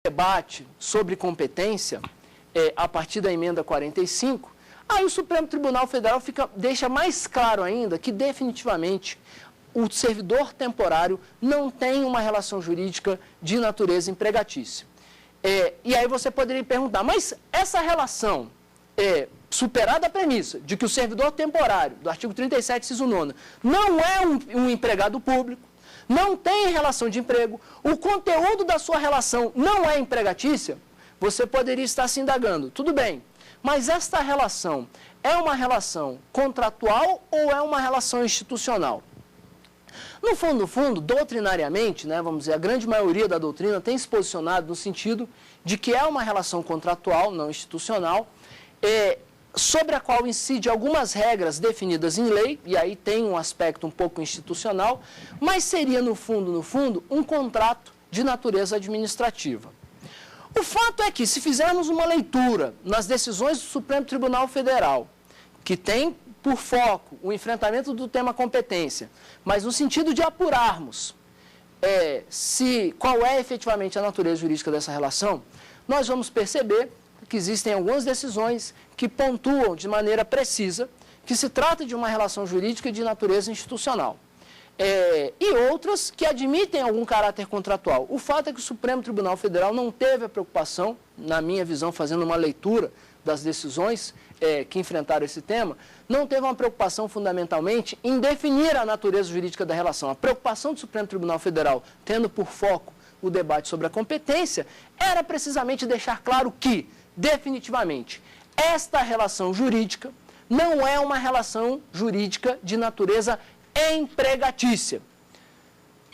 debate sobre competência, a partir da emenda 45, aí o Supremo Tribunal Federal deixa mais claro ainda que definitivamente o servidor temporário não tem uma relação jurídica de natureza empregatícia. E aí você poderia perguntar, mas essa relação, superada a premissa de que o servidor temporário, do artigo 37, inciso 9, não é um empregado público, não tem relação de emprego, o conteúdo da sua relação não é empregatícia, você poderia estar se indagando, tudo bem, mas esta relação é uma relação contratual ou é uma relação institucional? No fundo, doutrinariamente, né, vamos dizer, a grande maioria da doutrina tem se posicionado no sentido de que é uma relação contratual, não institucional, sobre a qual incide algumas regras definidas em lei, e aí tem um aspecto um pouco institucional, mas seria, no fundo, um contrato de natureza administrativa. O fato é que, se fizermos uma leitura nas decisões do Supremo Tribunal Federal, que tem por foco o enfrentamento do tema competência, mas no sentido de apurarmos qual é efetivamente a natureza jurídica dessa relação, nós vamos perceber que existem algumas decisões que pontuam de maneira precisa que se trata de uma relação jurídica de natureza institucional. E outras que admitem algum caráter contratual. O fato é que o Supremo Tribunal Federal não teve a preocupação, na minha visão, fazendo uma leitura das decisões que enfrentaram esse tema, não teve uma preocupação fundamentalmente em definir a natureza jurídica da relação. A preocupação do Supremo Tribunal Federal, tendo por foco o debate sobre a competência, era precisamente deixar claro que, definitivamente, esta relação jurídica não é uma relação jurídica de natureza empregatícia.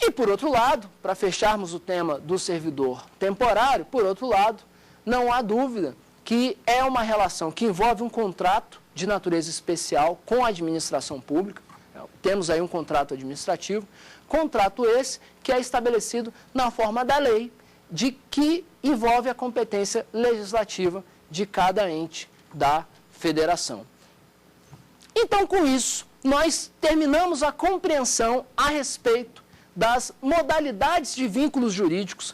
E, por outro lado, para fecharmos o tema do servidor temporário, por outro lado, não há dúvida que é uma relação que envolve um contrato de natureza especial com a administração pública. Temos aí um contrato administrativo, contrato esse que é estabelecido na forma da lei, de que envolve a competência legislativa de cada ente da federação. Então, com isso, nós terminamos a compreensão a respeito das modalidades de vínculos jurídicos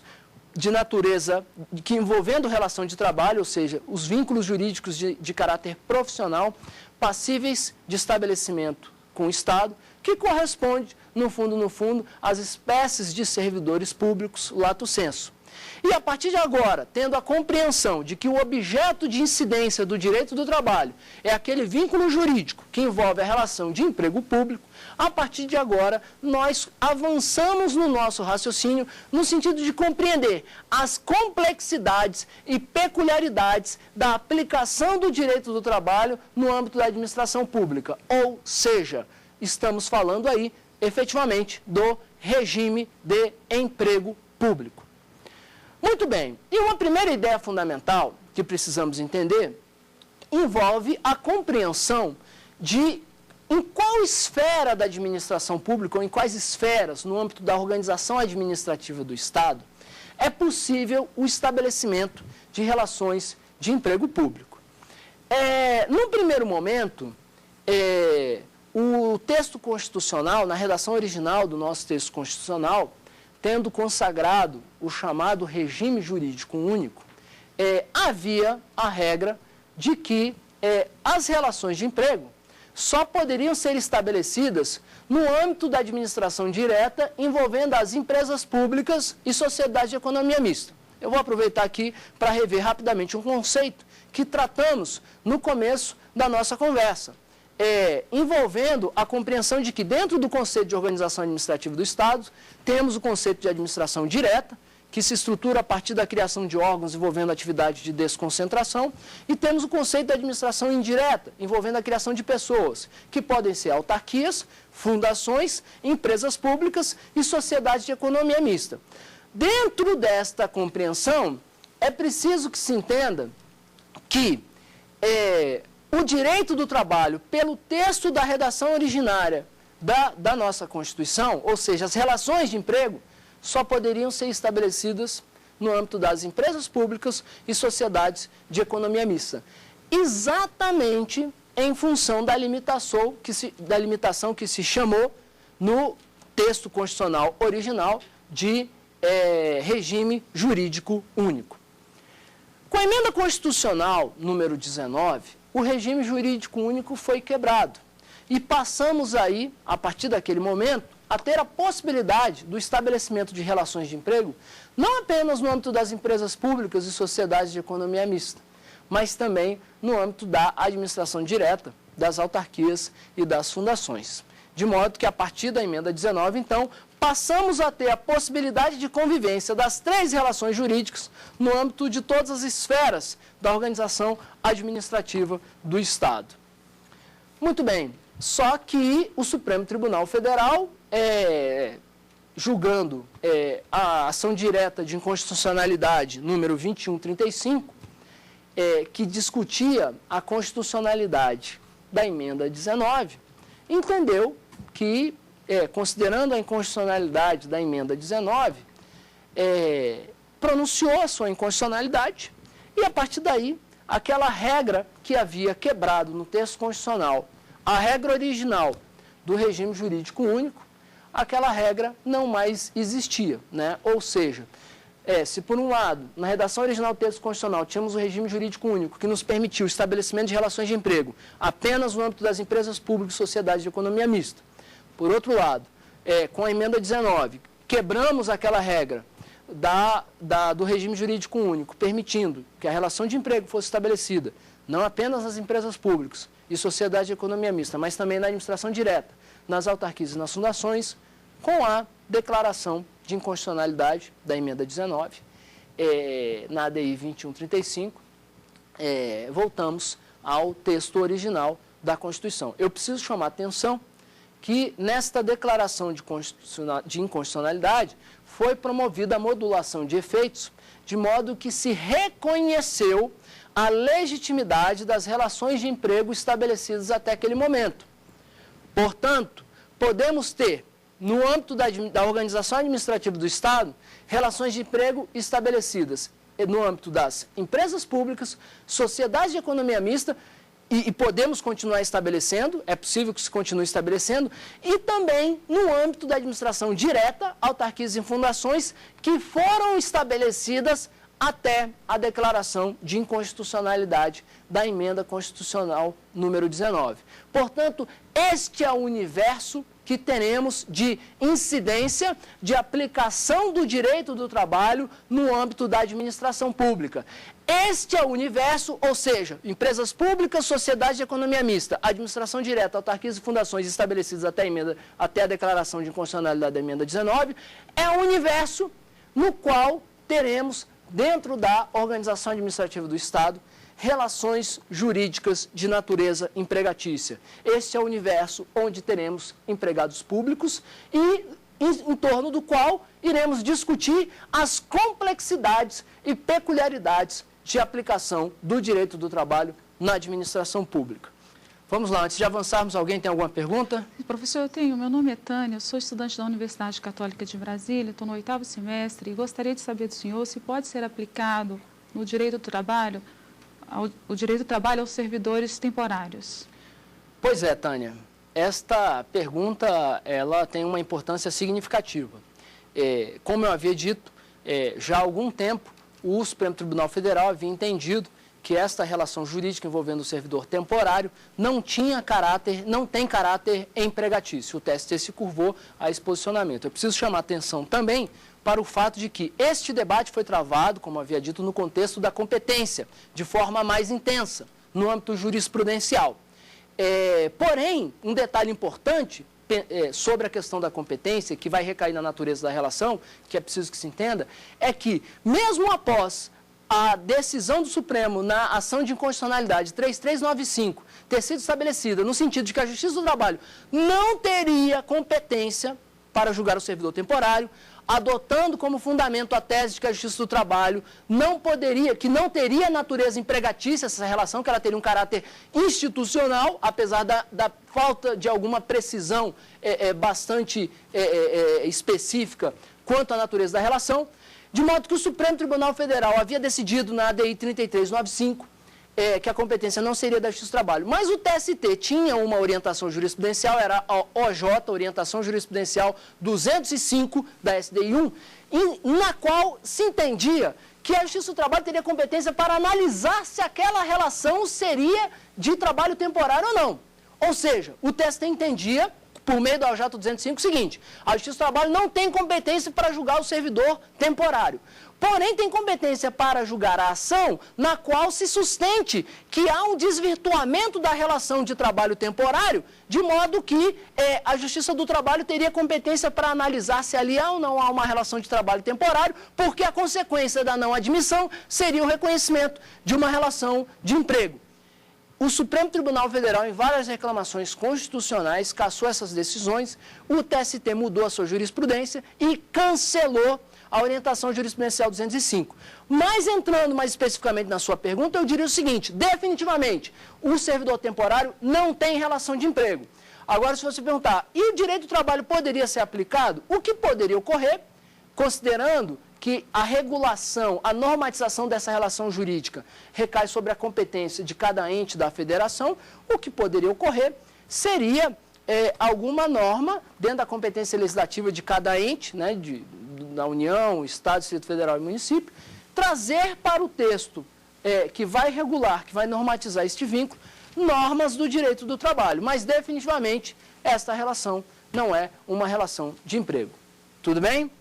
de natureza que envolvendo relação de trabalho, ou seja, os vínculos jurídicos de caráter profissional passíveis de estabelecimento com o Estado, que corresponde, no fundo, às espécies de servidores públicos lato sensu. E a partir de agora, tendo a compreensão de que o objeto de incidência do direito do trabalho é aquele vínculo jurídico que envolve a relação de emprego público, a partir de agora nós avançamos no nosso raciocínio no sentido de compreender as complexidades e peculiaridades da aplicação do direito do trabalho no âmbito da administração pública. Ou seja, estamos falando aí, efetivamente, do regime de emprego público. Muito bem, e uma primeira ideia fundamental que precisamos entender envolve a compreensão de em qual esfera da administração pública ou em quais esferas no âmbito da organização administrativa do Estado é possível o estabelecimento de relações de emprego público. Num primeiro momento, o texto constitucional, na redação original do nosso texto constitucional, tendo consagrado o chamado regime jurídico único, havia a regra de que as relações de emprego só poderiam ser estabelecidas no âmbito da administração direta envolvendo as empresas públicas e sociedades de economia mista. Eu vou aproveitar aqui para rever rapidamente um conceito que tratamos no começo da nossa conversa, envolvendo a compreensão de que dentro do conceito de organização administrativa do Estado, temos o conceito de administração direta, que se estrutura a partir da criação de órgãos envolvendo atividade de desconcentração, e temos o conceito de administração indireta, envolvendo a criação de pessoas, que podem ser autarquias, fundações, empresas públicas e sociedades de economia mista. Dentro desta compreensão, é preciso que se entenda que o direito do trabalho, pelo texto da redação originária da nossa Constituição, ou seja, as relações de emprego, só poderiam ser estabelecidas no âmbito das empresas públicas e sociedades de economia mista. Exatamente em função da limitação que se chamou no texto constitucional original de regime jurídico único. Com a emenda constitucional número 19, o regime jurídico único foi quebrado. E passamos aí, a partir daquele momento, a ter a possibilidade do estabelecimento de relações de emprego, não apenas no âmbito das empresas públicas e sociedades de economia mista, mas também no âmbito da administração direta, das autarquias e das fundações. De modo que, a partir da emenda 19, então, passamos a ter a possibilidade de convivência das três relações jurídicas no âmbito de todas as esferas da organização administrativa do Estado. Muito bem, só que o Supremo Tribunal Federal, julgando a ação direta de inconstitucionalidade número 2135, que discutia a constitucionalidade da emenda 19, entendeu que, considerando a inconstitucionalidade da emenda 19, pronunciou a sua inconstitucionalidade e, a partir daí, aquela regra que havia quebrado no texto constitucional, a regra original do regime jurídico único, aquela regra não mais existia, né? Ou seja, se por um lado, na redação original do texto constitucional, tínhamos o regime jurídico único que nos permitiu o estabelecimento de relações de emprego apenas no âmbito das empresas públicas e sociedades de economia mista. Por outro lado, com a emenda 19, quebramos aquela regra do regime jurídico único, permitindo que a relação de emprego fosse estabelecida não apenas nas empresas públicas e sociedades de economia mista, mas também na administração direta, nas autarquias e nas fundações, com a declaração de inconstitucionalidade da emenda 19, na ADI 2135, voltamos ao texto original da Constituição. Eu preciso chamar a atenção que nesta declaração de inconstitucionalidade foi promovida a modulação de efeitos, de modo que se reconheceu a legitimidade das relações de emprego estabelecidas até aquele momento. Portanto, podemos ter, no âmbito da organização administrativa do Estado, relações de emprego estabelecidas no âmbito das empresas públicas, sociedades de economia mista, e podemos continuar estabelecendo, é possível que se continue estabelecendo, e também no âmbito da administração direta, autarquias e fundações, que foram estabelecidas até a declaração de inconstitucionalidade da emenda constitucional número 19. Portanto, este é o universo que teremos de incidência, de aplicação do direito do trabalho no âmbito da administração pública. Este é o universo, ou seja, empresas públicas, sociedades de economia mista, administração direta, autarquias e fundações estabelecidas até a declaração de inconstitucionalidade da emenda 19, é o universo no qual teremos, dentro da organização administrativa do Estado, relações jurídicas de natureza empregatícia. Este é o universo onde teremos empregados públicos e em torno do qual iremos discutir as complexidades e peculiaridades de aplicação do direito do trabalho na administração pública. Vamos lá, antes de avançarmos, alguém tem alguma pergunta? Professor, eu tenho. Meu nome é Tânia, eu sou estudante da Universidade Católica de Brasília, estou no 8º semestre e gostaria de saber do senhor se pode ser aplicado no direito do trabalho, o direito do trabalho aos servidores temporários. Pois é, Tânia. Esta pergunta, ela tem uma importância significativa. Como eu havia dito, já há algum tempo, o Supremo Tribunal Federal havia entendido que esta relação jurídica envolvendo o servidor temporário não tem caráter empregatício. O TST se curvou a esse posicionamento. Eu preciso chamar a atenção também para o fato de que este debate foi travado, como havia dito, no contexto da competência, de forma mais intensa, no âmbito jurisprudencial. Porém, um detalhe importante sobre a questão da competência, que vai recair na natureza da relação, que é preciso que se entenda, é que, mesmo após a decisão do Supremo na ação de inconstitucionalidade 3395 ter sido estabelecida no sentido de que a Justiça do Trabalho não teria competência para julgar o servidor temporário, adotando como fundamento a tese de que a Justiça do Trabalho não teria natureza empregatícia essa relação, que ela teria um caráter institucional, apesar da falta de alguma precisão bastante específica quanto à natureza da relação, de modo que o Supremo Tribunal Federal havia decidido na ADI 3395 que a competência não seria da Justiça do Trabalho. Mas o TST tinha uma orientação jurisprudencial, era a OJ, Orientação Jurisprudencial 205 da SDI1, na qual se entendia que a Justiça do Trabalho teria competência para analisar se aquela relação seria de trabalho temporário ou não. Ou seja, o TST entendia, por meio da OJ 205, o seguinte: a Justiça do Trabalho não tem competência para julgar o servidor temporário. Porém, tem competência para julgar a ação na qual se sustente que há um desvirtuamento da relação de trabalho temporário, de modo que a Justiça do Trabalho teria competência para analisar se ali há ou não há uma relação de trabalho temporário, porque a consequência da não admissão seria o reconhecimento de uma relação de emprego. O Supremo Tribunal Federal, em várias reclamações constitucionais, cassou essas decisões, o TST mudou a sua jurisprudência e cancelou a orientação jurisprudencial 205. Mas entrando mais especificamente na sua pergunta, eu diria o seguinte: definitivamente, o servidor temporário não tem relação de emprego. Agora, se você perguntar, e o direito do trabalho poderia ser aplicado? O que poderia ocorrer, considerando que a regulação, a normatização dessa relação jurídica recai sobre a competência de cada ente da federação, o que poderia ocorrer seria alguma norma dentro da competência legislativa de cada ente, né, da União, Estado, Distrito Federal e município, trazer para o texto que vai regular, que vai normatizar este vínculo, normas do direito do trabalho. Mas, definitivamente, esta relação não é uma relação de emprego. Tudo bem?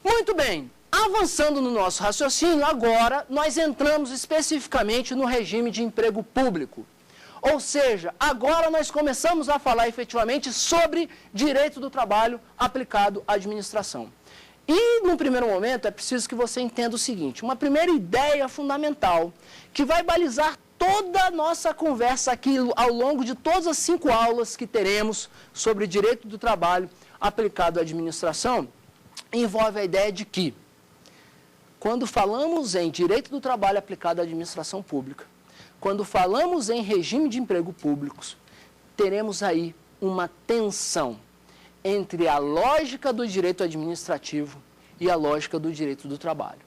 Muito bem. Avançando no nosso raciocínio, agora nós entramos especificamente no regime de emprego público. Ou seja, agora nós começamos a falar efetivamente sobre direito do trabalho aplicado à administração. E, num primeiro momento, é preciso que você entenda o seguinte: uma primeira ideia fundamental que vai balizar toda a nossa conversa aqui ao longo de todas as 5 aulas que teremos sobre direito do trabalho aplicado à administração, envolve a ideia de que, quando falamos em direito do trabalho aplicado à administração pública, quando falamos em regime de emprego públicos, teremos aí uma tensão entre a lógica do direito administrativo e a lógica do direito do trabalho.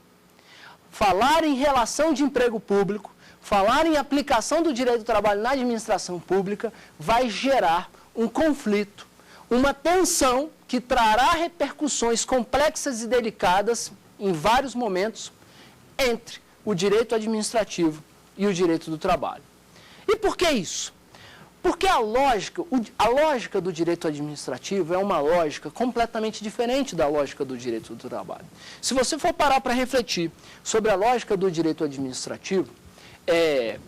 Falar em relação de emprego público, falar em aplicação do direito do trabalho na administração pública, vai gerar um conflito, uma tensão que trará repercussões complexas e delicadas em vários momentos entre o direito administrativo e o direito do trabalho. E por que isso? Porque a lógica do direito administrativo é uma lógica completamente diferente da lógica do direito do trabalho. Se você for parar para refletir sobre a lógica do direito administrativo,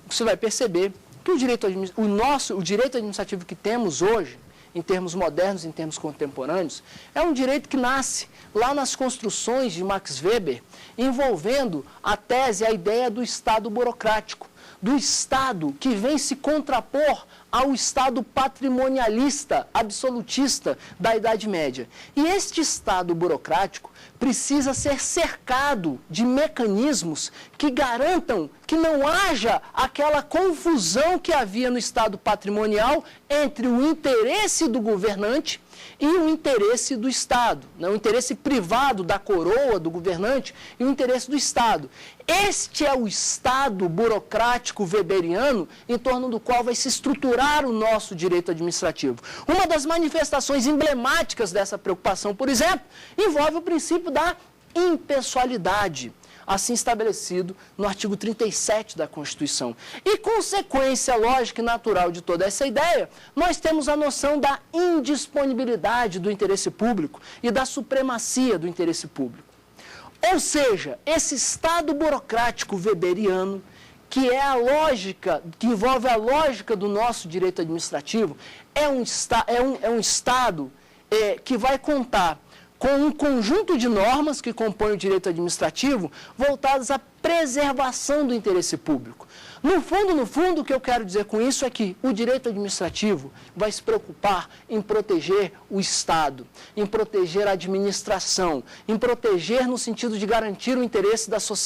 você vai perceber que o direito administrativo que temos hoje, em termos modernos, em termos contemporâneos, é um direito que nasce lá nas construções de Max Weber, envolvendo a tese, a ideia do Estado burocrático, do Estado que vem se contrapor ao Estado patrimonialista, absolutista da Idade Média. E este Estado burocrático precisa ser cercado de mecanismos que garantam que não haja aquela confusão que havia no Estado patrimonial entre o interesse do governante e o interesse do Estado, né? O interesse privado da coroa, do governante, e o interesse do Estado. Este é o Estado burocrático weberiano em torno do qual vai se estruturar o nosso direito administrativo. Uma das manifestações emblemáticas dessa preocupação, por exemplo, envolve o princípio da impessoalidade, assim estabelecido no artigo 37 da Constituição. E, consequência lógica e natural de toda essa ideia, nós temos a noção da indisponibilidade do interesse público e da supremacia do interesse público. Ou seja, esse Estado burocrático weberiano, que é a lógica, que envolve a lógica do nosso direito administrativo, é um Estado que vai contar com um conjunto de normas que compõem o direito administrativo voltadas à preservação do interesse público. No fundo, o que eu quero dizer com isso é que o direito administrativo vai se preocupar em proteger o Estado, em proteger a administração, em proteger no sentido de garantir o interesse da sociedade.